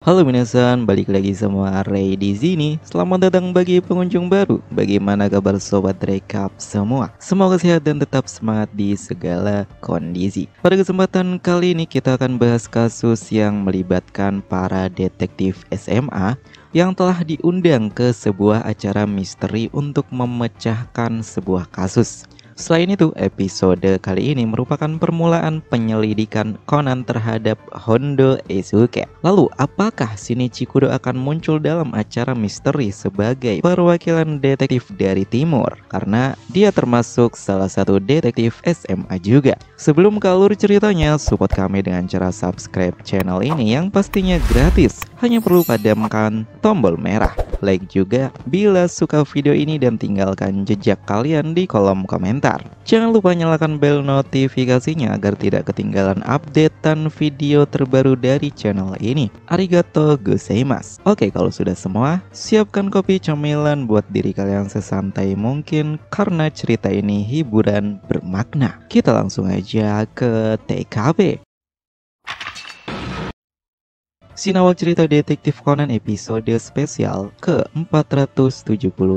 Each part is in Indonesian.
Halo minasan, balik lagi sama Ray di sini. Selamat datang bagi pengunjung baru. Bagaimana kabar sobat rekap semua? Semoga sehat dan tetap semangat di segala kondisi. Pada kesempatan kali ini kita akan bahas kasus yang melibatkan para detektif SMA yang telah diundang ke sebuah acara misteri untuk memecahkan sebuah kasus. Selain itu, episode kali ini merupakan permulaan penyelidikan Conan terhadap Hondo Eisuke. Lalu, apakah Shinichi Kudo akan muncul dalam acara misteri sebagai perwakilan detektif dari timur? Karena dia termasuk salah satu detektif SMA juga. Sebelum ke alur ceritanya, support kami dengan cara subscribe channel ini yang pastinya gratis. Hanya perlu padamkan tombol merah. Like juga bila suka video ini dan tinggalkan jejak kalian di kolom komentar. Jangan lupa nyalakan bel notifikasinya agar tidak ketinggalan updatean video terbaru dari channel ini. Arigato gozaimasu. Oke, kalau sudah semua, siapkan kopi cemilan buat diri kalian sesantai mungkin karena cerita ini hiburan bermakna. Kita langsung aja ke TKP. Sinawal cerita detektif Conan episode spesial ke-479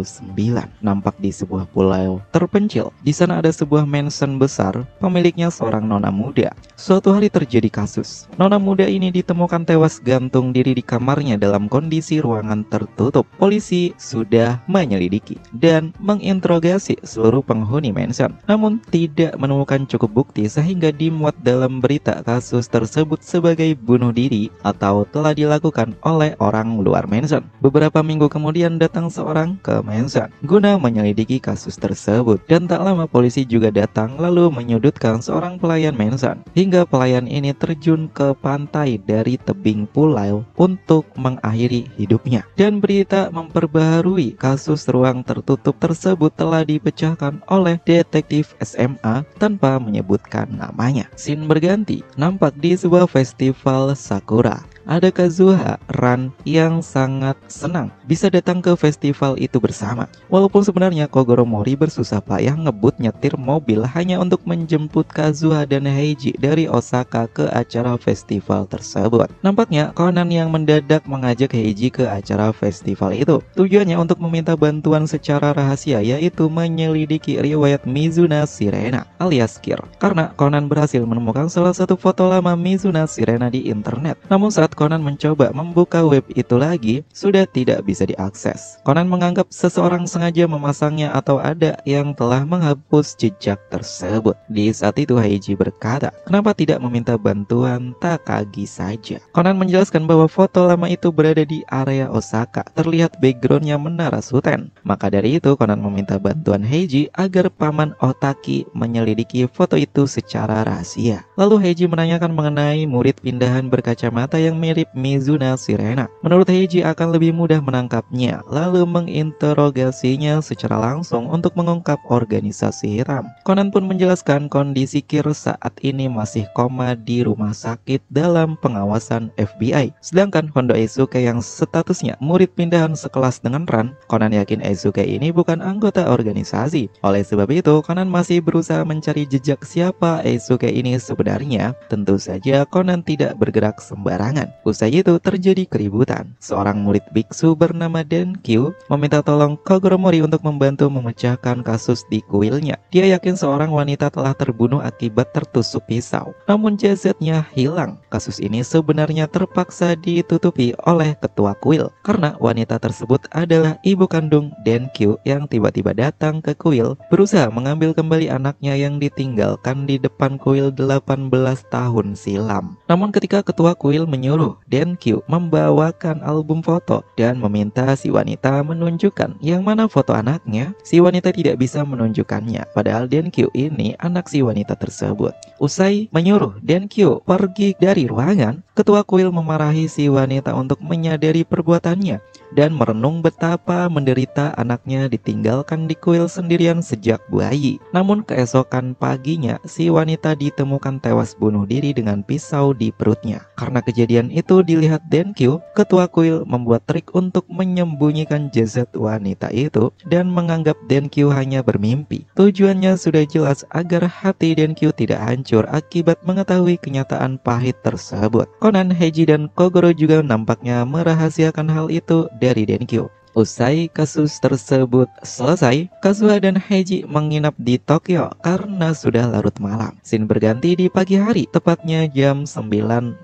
nampak di sebuah pulau terpencil. Di sana ada sebuah mansion besar, pemiliknya seorang nona muda. Suatu hari terjadi kasus. Nona muda ini ditemukan tewas gantung diri di kamarnya dalam kondisi ruangan tertutup. Polisi sudah menyelidiki dan menginterogasi seluruh penghuni mansion, namun tidak menemukan cukup bukti sehingga dimuat dalam berita kasus tersebut sebagai bunuh diri atau telah dilakukan oleh orang luar mansion. Beberapa minggu kemudian datang seorang ke mansion guna menyelidiki kasus tersebut, dan tak lama polisi juga datang lalu menyudutkan seorang pelayan mansion hingga pelayan ini terjun ke pantai dari tebing pulau untuk mengakhiri hidupnya. Dan berita memperbaharui kasus ruang tertutup tersebut telah dipecahkan oleh detektif SMA tanpa menyebutkan namanya. Scene berganti nampak di sebuah festival sakura. Ada Kazuha Ran yang sangat senang bisa datang ke festival itu bersama. Walaupun sebenarnya Kogoro Mori bersusah payah ngebut nyetir mobil hanya untuk menjemput Kazuha dan Heiji dari Osaka ke acara festival tersebut. Nampaknya Conan yang mendadak mengajak Heiji ke acara festival itu. Tujuannya untuk meminta bantuan secara rahasia, yaitu menyelidiki riwayat Mizuna Sirena alias Kir. Karena Conan berhasil menemukan salah satu foto lama Mizuna Sirena di internet. Namun saat Conan mencoba membuka web itu lagi, sudah tidak bisa diakses. Conan menganggap seseorang sengaja memasangnya atau ada yang telah menghapus jejak tersebut. Di saat itu Heiji berkata, kenapa tidak meminta bantuan Takagi saja? Conan menjelaskan bahwa foto lama itu berada di area Osaka, terlihat backgroundnya menara Suten. Maka dari itu Conan meminta bantuan Heiji agar paman Otaki menyelidiki foto itu secara rahasia. Lalu Heiji menanyakan mengenai murid pindahan berkacamata yang mirip Mizuna Sirena. Menurut Heiji akan lebih mudah menangkapnya, lalu menginterogasinya secara langsung untuk mengungkap organisasi hitam. Conan pun menjelaskan kondisi Kir saat ini masih koma di rumah sakit dalam pengawasan FBI. Sedangkan Hondo Eisuke yang statusnya murid pindahan sekelas dengan Ran, Conan yakin Eisuke ini bukan anggota organisasi. Oleh sebab itu, Conan masih berusaha mencari jejak siapa Eisuke ini sebenarnya. Tentu saja Conan tidak bergerak sembarangan. Usai itu terjadi keributan. Seorang murid biksu bernama Denkyu meminta tolong Kogoro Mori untuk membantu memecahkan kasus di kuilnya. Dia yakin seorang wanita telah terbunuh akibat tertusuk pisau, namun jasadnya hilang. Kasus ini sebenarnya terpaksa ditutupi oleh ketua kuil karena wanita tersebut adalah ibu kandung Denkyu yang tiba-tiba datang ke kuil berusaha mengambil kembali anaknya yang ditinggalkan di depan kuil 18 tahun silam. Namun ketika ketua kuil menyuruh Denkyu membawakan album foto dan meminta si wanita menunjukkan yang mana foto anaknya, si wanita tidak bisa menunjukkannya. Padahal Denkyu ini anak si wanita tersebut. Usai menyuruh Denkyu pergi dari ruangan, ketua kuil memarahi si wanita untuk menyadari perbuatannya dan merenung betapa menderita anaknya ditinggalkan di kuil sendirian sejak bayi. Namun keesokan paginya, si wanita ditemukan tewas bunuh diri dengan pisau di perutnya. Karena kejadian Selain itu dilihat Denkyu, ketua kuil membuat trik untuk menyembunyikan jasad wanita itu dan menganggap Denkyu hanya bermimpi. Tujuannya sudah jelas agar hati Denkyu tidak hancur akibat mengetahui kenyataan pahit tersebut. Conan, Heiji, dan Kogoro juga nampaknya merahasiakan hal itu dari Denkyu. Usai kasus tersebut selesai, Kazuha dan Heiji menginap di Tokyo karena sudah larut malam. Scene berganti di pagi hari, tepatnya jam 9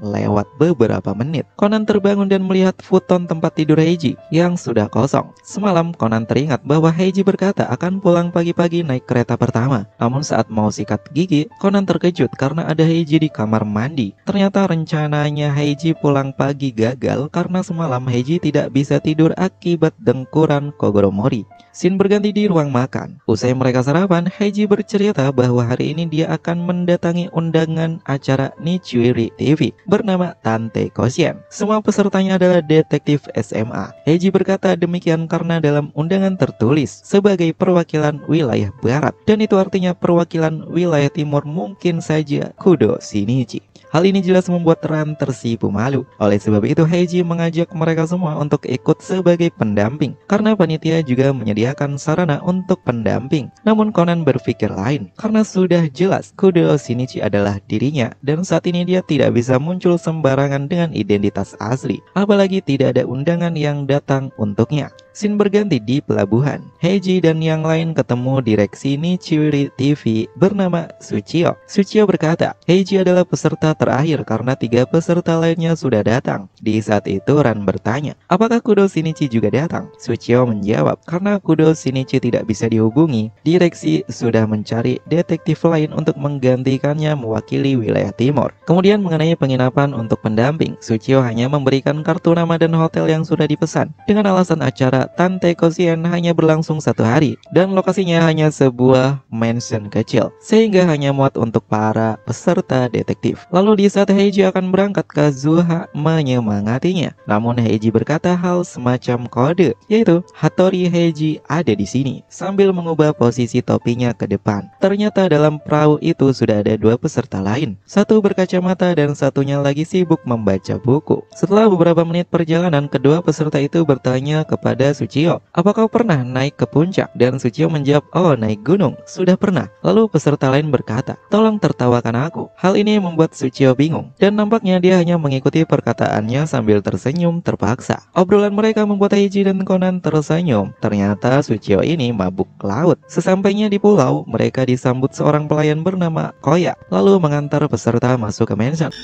lewat beberapa menit. Conan terbangun dan melihat futon tempat tidur Heiji yang sudah kosong. Semalam Conan teringat bahwa Heiji berkata akan pulang pagi-pagi naik kereta pertama. Namun saat mau sikat gigi, Conan terkejut karena ada Heiji di kamar mandi. Ternyata rencananya Heiji pulang pagi gagal karena semalam Heiji tidak bisa tidur akibat dengkuran Kogoro Mori. Scene berganti di ruang makan. Usai mereka sarapan, Heiji bercerita bahwa hari ini dia akan mendatangi undangan acara Nichiuri TV bernama Tante Koshien. Semua pesertanya adalah detektif SMA. Heiji berkata demikian karena dalam undangan tertulis sebagai perwakilan wilayah barat, dan itu artinya perwakilan wilayah timur mungkin saja Kudo Shinichi. Hal ini jelas membuat Ran tersipu malu. Oleh sebab itu Heiji mengajak mereka semua untuk ikut sebagai pendamping, karena panitia juga menyediakan sarana untuk pendamping. Namun Conan berpikir lain, karena sudah jelas Kudo Shinichi adalah dirinya, dan saat ini dia tidak bisa muncul sembarangan dengan identitas asli, apalagi tidak ada undangan yang datang untuknya. Scene berganti di pelabuhan. Heiji dan yang lain ketemu direksi Nichiuri TV bernama Tsuchiyo. Tsuchiyo berkata, Heiji adalah peserta terakhir karena 3 peserta lainnya sudah datang. Di saat itu Ran bertanya, apakah Kudo Shinichi juga datang? Tsuchiyo menjawab, karena Kudo Shinichi tidak bisa dihubungi, direksi sudah mencari detektif lain untuk menggantikannya mewakili wilayah timur. Kemudian mengenai penginapan untuk pendamping, Tsuchiyo hanya memberikan kartu nama dan hotel yang sudah dipesan dengan alasan acara Tante Koshien hanya berlangsung 1 hari dan lokasinya hanya sebuah mansion kecil, sehingga hanya muat untuk para peserta detektif. Lalu di saat Heiji akan berangkat, Kazuha menyemangatinya. Namun Heiji berkata hal semacam kode, yaitu Hattori Heiji ada di sini, sambil mengubah posisi topinya ke depan. Ternyata dalam perahu itu sudah ada 2 peserta lain, satu berkacamata dan satunya lagi sibuk membaca buku. Setelah beberapa menit perjalanan, kedua peserta itu bertanya kepada Tsuchiyo, apa kau pernah naik ke puncak? Dan Tsuchiyo menjawab, oh naik gunung, sudah pernah. Lalu peserta lain berkata, tolong tertawakan aku. Hal ini membuat Tsuchiyo bingung, dan nampaknya dia hanya mengikuti perkataannya sambil tersenyum terpaksa. Obrolan mereka membuat Heiji dan Conan tersenyum. Ternyata Tsuchiyo ini mabuk laut. Sesampainya di pulau, mereka disambut seorang pelayan bernama Koya, lalu mengantar peserta masuk ke mansion.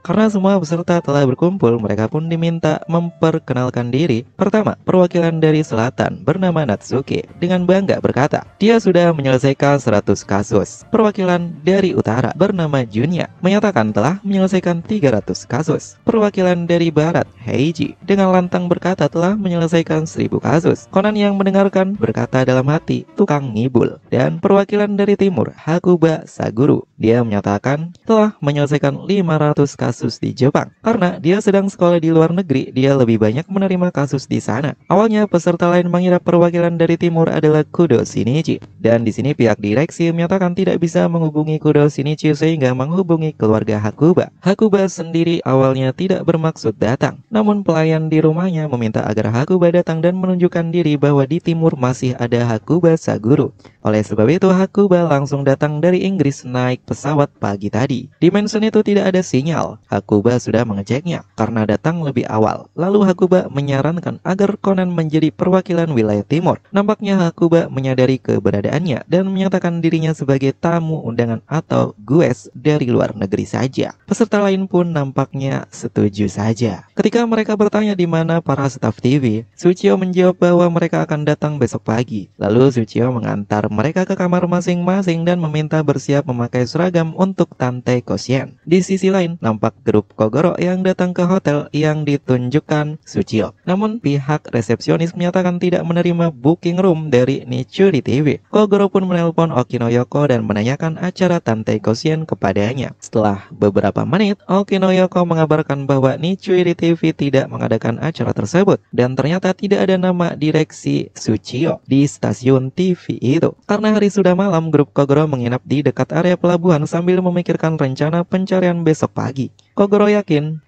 Karena semua peserta telah berkumpul, mereka pun diminta memperkenalkan diri. Pertama, perwakilan dari selatan bernama Natsuki dengan bangga berkata, dia sudah menyelesaikan 100 kasus. Perwakilan dari utara bernama Junya menyatakan telah menyelesaikan 300 kasus. Perwakilan dari barat, Heiji, dengan lantang berkata telah menyelesaikan 1000 kasus. Conan yang mendengarkan berkata dalam hati, tukang ngibul. Dan perwakilan dari timur, Hakuba Saguru, dia menyatakan telah menyelesaikan 500 kasus di Jepang. Karena dia sedang sekolah di luar negeri, dia lebih banyak menerima kasus di sana. Awalnya peserta lain mengira perwakilan dari timur adalah Kudo Shinichi, dan di sini pihak direksi menyatakan tidak bisa menghubungi Kudo Shinichi sehingga menghubungi keluarga Hakuba. Hakuba sendiri awalnya tidak bermaksud datang, namun pelayan di rumahnya meminta agar Hakuba datang dan menunjukkan diri bahwa di timur masih ada Hakuba Saguru. Oleh sebab itu Hakuba langsung datang dari Inggris naik pesawat pagi tadi. Di mansion itu tidak ada sinyal. Hakuba sudah mengeceknya karena datang lebih awal. Lalu Hakuba menyarankan agar Conan menjadi perwakilan wilayah timur. Nampaknya Hakuba menyadari keberadaannya dan menyatakan dirinya sebagai tamu undangan atau guest dari luar negeri saja. Peserta lain pun nampaknya setuju saja. Ketika mereka bertanya di mana para staf TV, Tsuchiyo menjawab bahwa mereka akan datang besok pagi. Lalu Tsuchiyo mengantar mereka ke kamar masing-masing dan meminta bersiap memakai seragam untuk Tante Koshien. Di sisi lain, nampak grup Kogoro yang datang ke hotel yang ditunjukkan Tsuchiyo. Namun pihak resepsionis menyatakan tidak menerima booking room dari Nichiuri TV. Kogoro pun menelpon Okinoyoko dan menanyakan acara Tante Koshien kepadanya. Setelah beberapa menit, Okinoyoko mengabarkan bahwa Nichiuri TV tidak mengadakan acara tersebut, dan ternyata tidak ada nama direksi Tsuchiyo di stasiun TV itu. Karena hari sudah malam, grup Kogoro menginap di dekat area pelabuhan sambil memikirkan rencana pencarian besok pagi. Kogoro yakin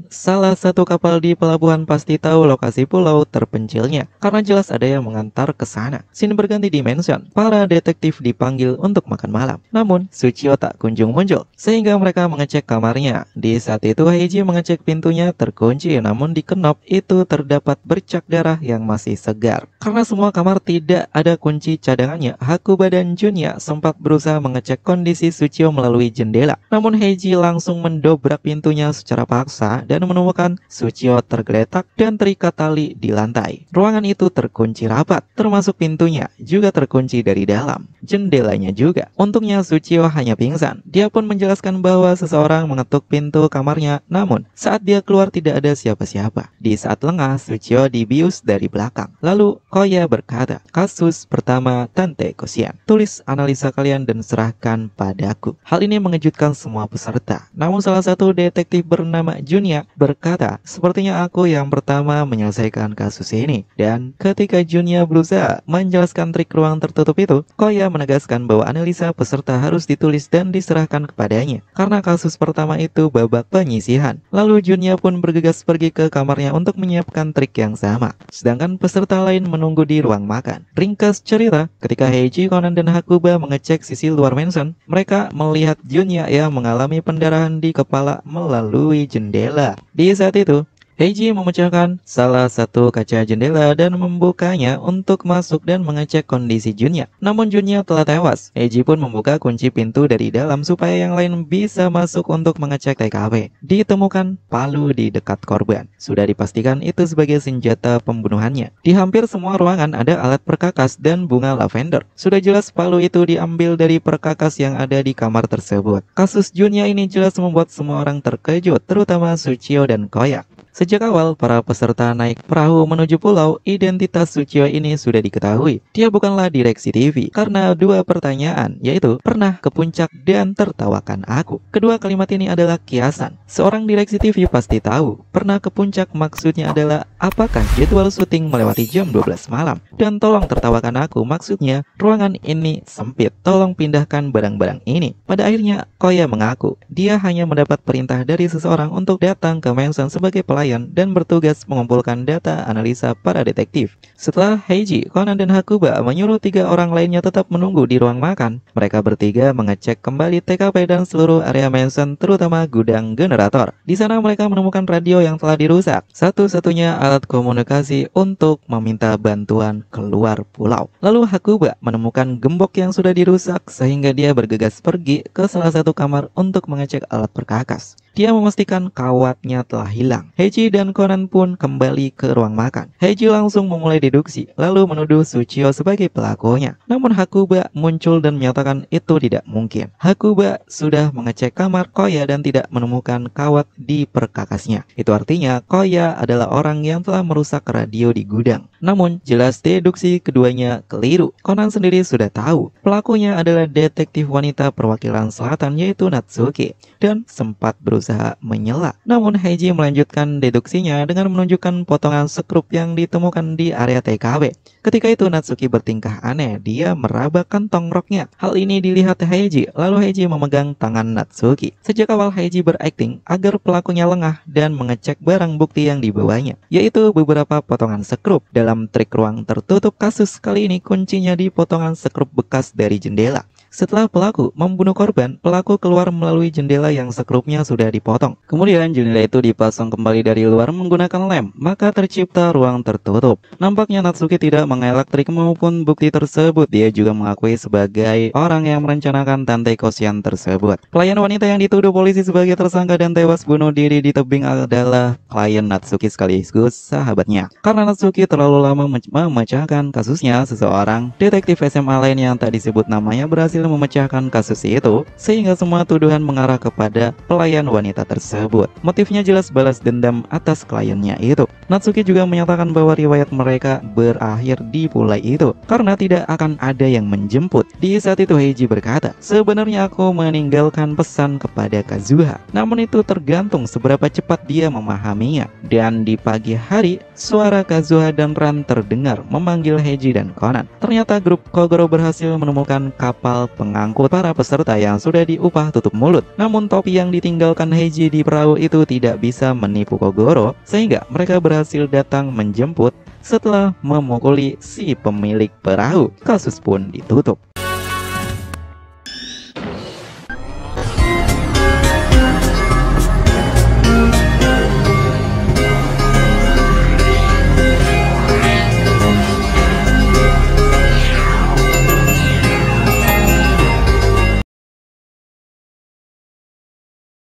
salah satu kapal di pelabuhan pasti tahu lokasi pulau terpencilnya, karena jelas ada yang mengantar ke sana. Scene berganti di mansion. Para detektif dipanggil untuk makan malam. Namun, Suchio tak kunjung muncul, sehingga mereka mengecek kamarnya. Di saat itu, Heiji mengecek pintunya terkunci, namun di kenop itu terdapat bercak darah yang masih segar. Karena semua kamar tidak ada kunci cadangannya, Hakuba dan Junya sempat berusaha mengecek kondisi Suchio melalui jendela. Namun Heiji langsung mendobrak pintunya secara paksa dan menemukan Suchio tergeletak dan terikat tali di lantai. Ruangan itu terkunci rapat, termasuk pintunya juga terkunci dari dalam, jendelanya juga. Untungnya Suchio hanya pingsan. Dia pun menjelaskan bahwa seseorang mengetuk pintu kamarnya, namun saat dia keluar tidak ada siapa-siapa. Di saat lengah, Suchio dibius dari belakang. Lalu Koya berkata, "Kasus pertama Tante Kosian. Tulis analisa kalian dan serahkan padaku." Hal ini mengejutkan semua peserta. Namun salah satu detektif bernama Junya berkata, "Sepertinya aku yang pertama menyelesaikan kasus ini." Dan ketika Junya berusaha menjelaskan trik ruang tertutup itu, Koya menegaskan bahwa analisa peserta harus ditulis dan diserahkan kepadanya, karena kasus pertama itu babak penyisihan. Lalu Junya pun bergegas pergi ke kamarnya untuk menyiapkan trik yang sama, sedangkan peserta lain menunggu di ruang makan. Ringkas cerita, ketika Heiji, Conan, dan Hakuba mengecek sisi luar mansion, mereka melihat Junya yang mengalami pendarahan di kepala melalui jendela. Di saat itu, Heiji memecahkan salah satu kaca jendela dan membukanya untuk masuk dan mengecek kondisi Junya. Namun Junya telah tewas. Heiji pun membuka kunci pintu dari dalam supaya yang lain bisa masuk untuk mengecek TKP. Ditemukan palu di dekat korban. Sudah dipastikan itu sebagai senjata pembunuhannya. Di hampir semua ruangan ada alat perkakas dan bunga lavender. Sudah jelas palu itu diambil dari perkakas yang ada di kamar tersebut. Kasus Junya ini jelas membuat semua orang terkejut, terutama Suchio dan Koya. Sejak awal, para peserta naik perahu menuju pulau, identitas Suchio ini sudah diketahui. Dia bukanlah direksi TV, karena dua pertanyaan, yaitu, pernah ke puncak dan tertawakan aku. Kedua kalimat ini adalah kiasan. Seorang direksi TV pasti tahu, pernah ke puncak maksudnya adalah, apakah jadwal syuting melewati jam 12 malam? Dan tolong tertawakan aku, maksudnya, ruangan ini sempit, tolong pindahkan barang-barang ini. Pada akhirnya, Koya mengaku, dia hanya mendapat perintah dari seseorang untuk datang ke mansion sebagai pelayan dan bertugas mengumpulkan data analisa para detektif. Setelah Heiji, Conan, dan Hakuba menyuruh 3 orang lainnya tetap menunggu di ruang makan, mereka bertiga mengecek kembali TKP dan seluruh area mansion, terutama gudang generator. Di sana mereka menemukan radio yang telah dirusak, satu-satunya alat komunikasi untuk meminta bantuan keluar pulau. Lalu Hakuba menemukan gembok yang sudah dirusak sehingga dia bergegas pergi ke salah satu kamar untuk mengecek alat perkakas. Dia memastikan kawatnya telah hilang. Heiji dan Conan pun kembali ke ruang makan. Heiji langsung memulai deduksi, lalu menuduh Suchio sebagai pelakunya. Namun Hakuba muncul dan menyatakan itu tidak mungkin. Hakuba sudah mengecek kamar Koya dan tidak menemukan kawat di perkakasnya. Itu artinya Koya adalah orang yang telah merusak radio di gudang. Namun jelas deduksi keduanya keliru. Conan sendiri sudah tahu pelakunya adalah detektif wanita perwakilan selatan, yaitu Natsuki, dan sempat berusaha menyela. Namun Heiji melanjutkan deduksinya dengan menunjukkan potongan skrup yang ditemukan di area TKP. Ketika itu Natsuki bertingkah aneh, dia meraba kantong roknya. Hal ini dilihat Heiji, lalu Heiji memegang tangan Natsuki. Sejak awal Heiji berakting agar pelakunya lengah dan mengecek barang bukti yang dibawanya, yaitu beberapa potongan skrup. Dalam trik ruang tertutup kasus kali ini kuncinya di potongan skrup bekas dari jendela. Setelah pelaku membunuh korban, pelaku keluar melalui jendela yang skrupnya sudah dipotong. Kemudian jendela itu dipasang kembali dari luar menggunakan lem, maka tercipta ruang tertutup. Nampaknya Natsuki tidak mengelak trik maupun bukti tersebut. Dia juga mengakui sebagai orang yang merencanakan Tante Kosian tersebut. Klien wanita yang dituduh polisi sebagai tersangka dan tewas bunuh diri di tebing adalah klien Natsuki sekaligus sahabatnya. Karena Natsuki terlalu lama memecahkan kasusnya, seseorang detektif SMA lain yang tak disebut namanya berhasil memecahkan kasus itu, sehingga semua tuduhan mengarah kepada pelayan wanita tersebut. Motifnya jelas balas dendam atas kliennya itu. Natsuki juga menyatakan bahwa riwayat mereka berakhir di pulai itu karena tidak akan ada yang menjemput. Di saat itu Heiji berkata, sebenarnya aku meninggalkan pesan kepada Kazuha, namun itu tergantung seberapa cepat dia memahaminya. Dan di pagi hari, suara Kazuha dan Ran terdengar memanggil Heiji dan Conan. Ternyata grup Kogoro berhasil menemukan kapal pengangkut para peserta yang sudah diupah tutup mulut. Namun topi yang ditinggalkan Heiji di perahu itu tidak bisa menipu Kogoro, sehingga mereka berhasil datang menjemput. Setelah memukuli si pemilik perahu, kasus pun ditutup.